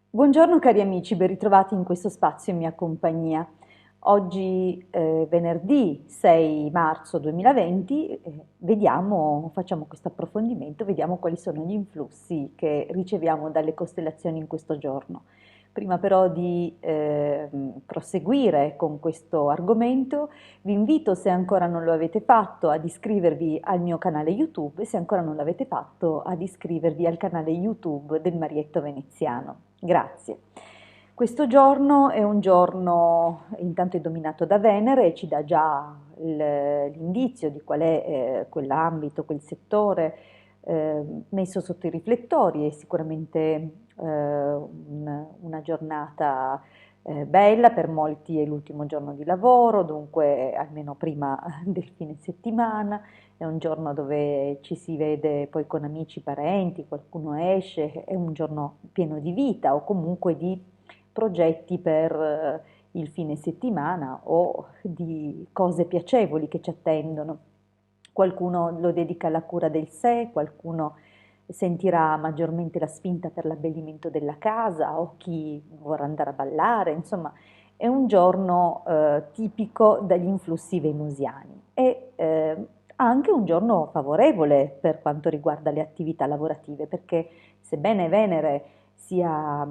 Buongiorno cari amici, ben ritrovati in questo spazio in mia compagnia. Oggi venerdì 6 marzo 2020 facciamo questo approfondimento, vediamo quali sono gli influssi che riceviamo dalle costellazioni in questo giorno. Prima però di proseguire con questo argomento, vi invito, se ancora non lo avete fatto, ad iscrivervi al mio canale YouTube e se ancora non l'avete fatto, ad iscrivervi al canale YouTube del Marietto Veneziano. Grazie. Questo giorno è un giorno, intanto è dominato da Venere e ci dà già l'indizio di qual è quell'ambito, quel settore messo sotto i riflettori. È sicuramente una giornata bella, per molti è l'ultimo giorno di lavoro, dunque almeno prima del fine settimana. È un giorno dove ci si vede poi con amici, parenti, qualcuno esce, è un giorno pieno di vita o comunque di progetti per il fine settimana o di cose piacevoli che ci attendono. Qualcuno lo dedica alla cura del sé, qualcuno sentirà maggiormente la spinta per l'abbellimento della casa o chi vorrà andare a ballare, insomma è un giorno tipico dagli influssi venusiani e anche un giorno favorevole per quanto riguarda le attività lavorative, perché sebbene Venere sia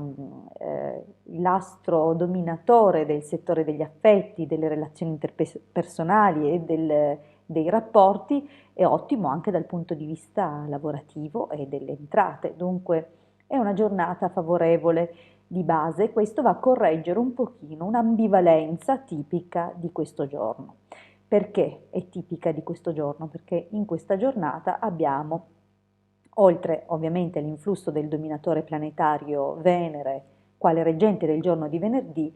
l'astro dominatore del settore degli affetti, delle relazioni interpersonali e dei rapporti, è ottimo anche dal punto di vista lavorativo e delle entrate. Dunque è una giornata favorevole di base, questo va a correggere un pochino un'ambivalenza tipica di questo giorno. Perché è tipica di questo giorno? Perché in questa giornata abbiamo, oltre ovviamente all'influsso del dominatore planetario Venere, quale reggente del giorno di venerdì,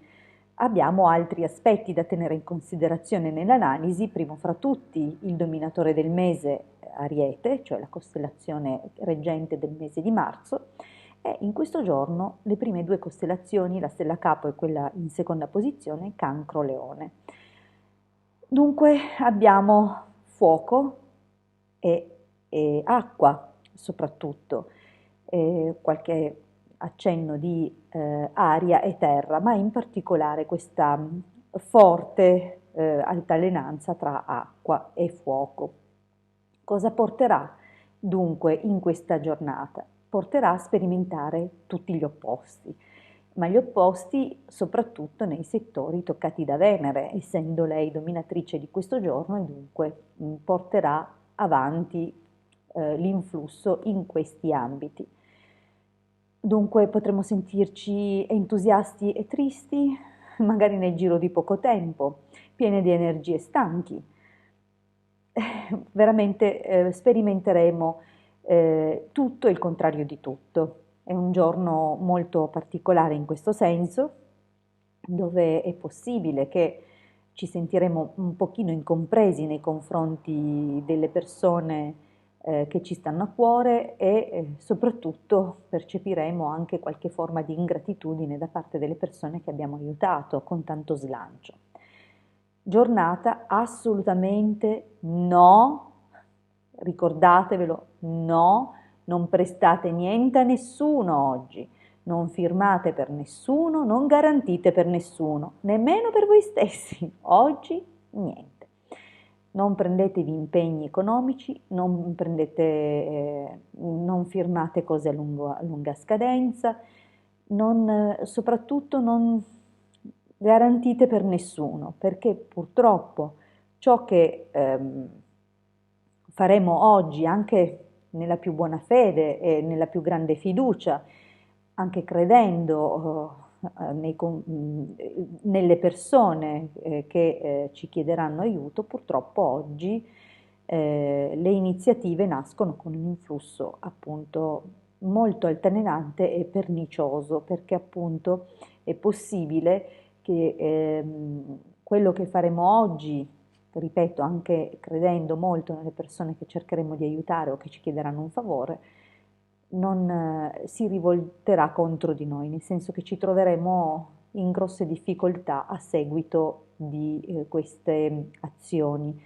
abbiamo altri aspetti da tenere in considerazione nell'analisi, primo fra tutti il dominatore del mese Ariete, cioè la costellazione reggente del mese di marzo, e in questo giorno le prime due costellazioni, la stella Capo e quella in seconda posizione, Cancro Leone. Dunque abbiamo fuoco e acqua soprattutto, qualche accenno di aria e terra, ma in particolare questa forte altalenanza tra acqua e fuoco. Cosa porterà dunque in questa giornata? Porterà a sperimentare tutti gli opposti, ma gli opposti soprattutto nei settori toccati da Venere, essendo lei dominatrice di questo giorno e dunque porterà avanti l'influsso in questi ambiti. Dunque potremo sentirci entusiasti e tristi, magari nel giro di poco tempo, pieni di energie stanchi. Veramente sperimenteremo tutto e il contrario di tutto. È un giorno molto particolare in questo senso, dove è possibile che ci sentiremo un pochino incompresi nei confronti delle persone che ci stanno a cuore e soprattutto percepiremo anche qualche forma di ingratitudine da parte delle persone che abbiamo aiutato con tanto slancio. Giornata assolutamente no, ricordatevelo, no, non prestate niente a nessuno oggi, non firmate per nessuno, non garantite per nessuno, nemmeno per voi stessi. Oggi niente. Non prendetevi impegni economici, non firmate cose a lunga scadenza, soprattutto non garantite per nessuno, perché purtroppo ciò che faremo oggi, anche nella più buona fede e nella più grande fiducia, anche credendo nelle persone che ci chiederanno aiuto, purtroppo oggi le iniziative nascono con un influsso appunto molto altalenante e pernicioso, perché appunto è possibile che quello che faremo oggi, ripeto, anche credendo molto nelle persone che cercheremo di aiutare o che ci chiederanno un favore, non si rivolterà contro di noi, nel senso che ci troveremo in grosse difficoltà a seguito di queste azioni.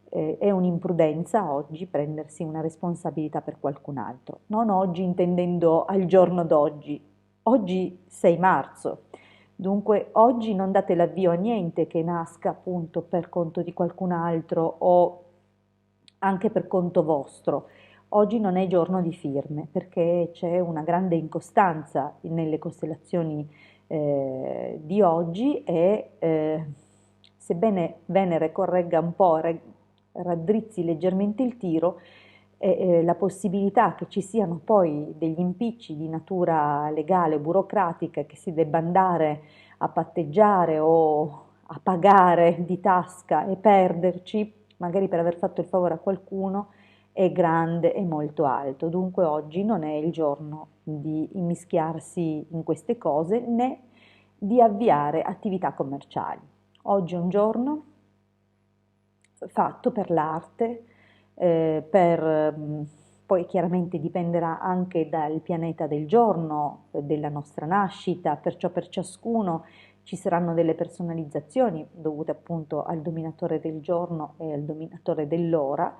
È un'imprudenza oggi prendersi una responsabilità per qualcun altro, non oggi intendendo al giorno d'oggi, Oggi 6 marzo, dunque oggi non date l'avvio a niente che nasca appunto per conto di qualcun altro o anche per conto vostro. Oggi non è giorno di firme perché c'è una grande incostanza nelle costellazioni di oggi e sebbene Venere corregga un po', raddrizzi leggermente il tiro, la possibilità che ci siano poi degli impicci di natura legale o burocratica che si debba andare a patteggiare o a pagare di tasca e perderci, magari per aver fatto il favore a qualcuno, è grande e molto alto. Dunque oggi non è il giorno di immischiarsi in queste cose né di avviare attività commerciali. Oggi è un giorno fatto per l'arte, poi chiaramente dipenderà anche dal pianeta del giorno, della nostra nascita, perciò per ciascuno ci saranno delle personalizzazioni dovute appunto al dominatore del giorno e al dominatore dell'ora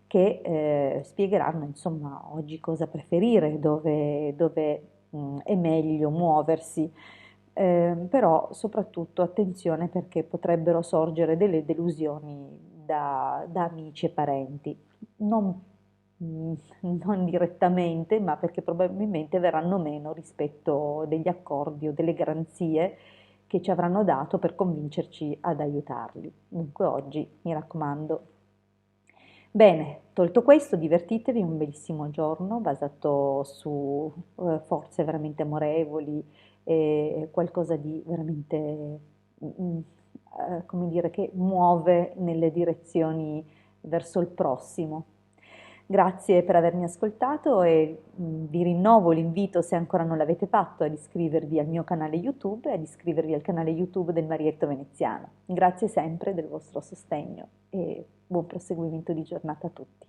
che spiegheranno insomma oggi cosa preferire, dove è meglio muoversi. Però soprattutto attenzione perché potrebbero sorgere delle delusioni da amici e parenti, non, non direttamente, ma perché probabilmente verranno meno rispetto degli accordi o delle garanzie che ci avranno dato per convincerci ad aiutarli. Dunque oggi mi raccomando. Bene, tolto questo, divertitevi, un bellissimo giorno basato su forze veramente amorevoli e qualcosa di veramente, come dire, che muove nelle direzioni verso il prossimo. Grazie per avermi ascoltato e vi rinnovo l'invito, se ancora non l'avete fatto, ad iscrivervi al mio canale YouTube e ad iscrivervi al canale YouTube del Marietto Veneziano. Grazie sempre del vostro sostegno e buon proseguimento di giornata a tutti.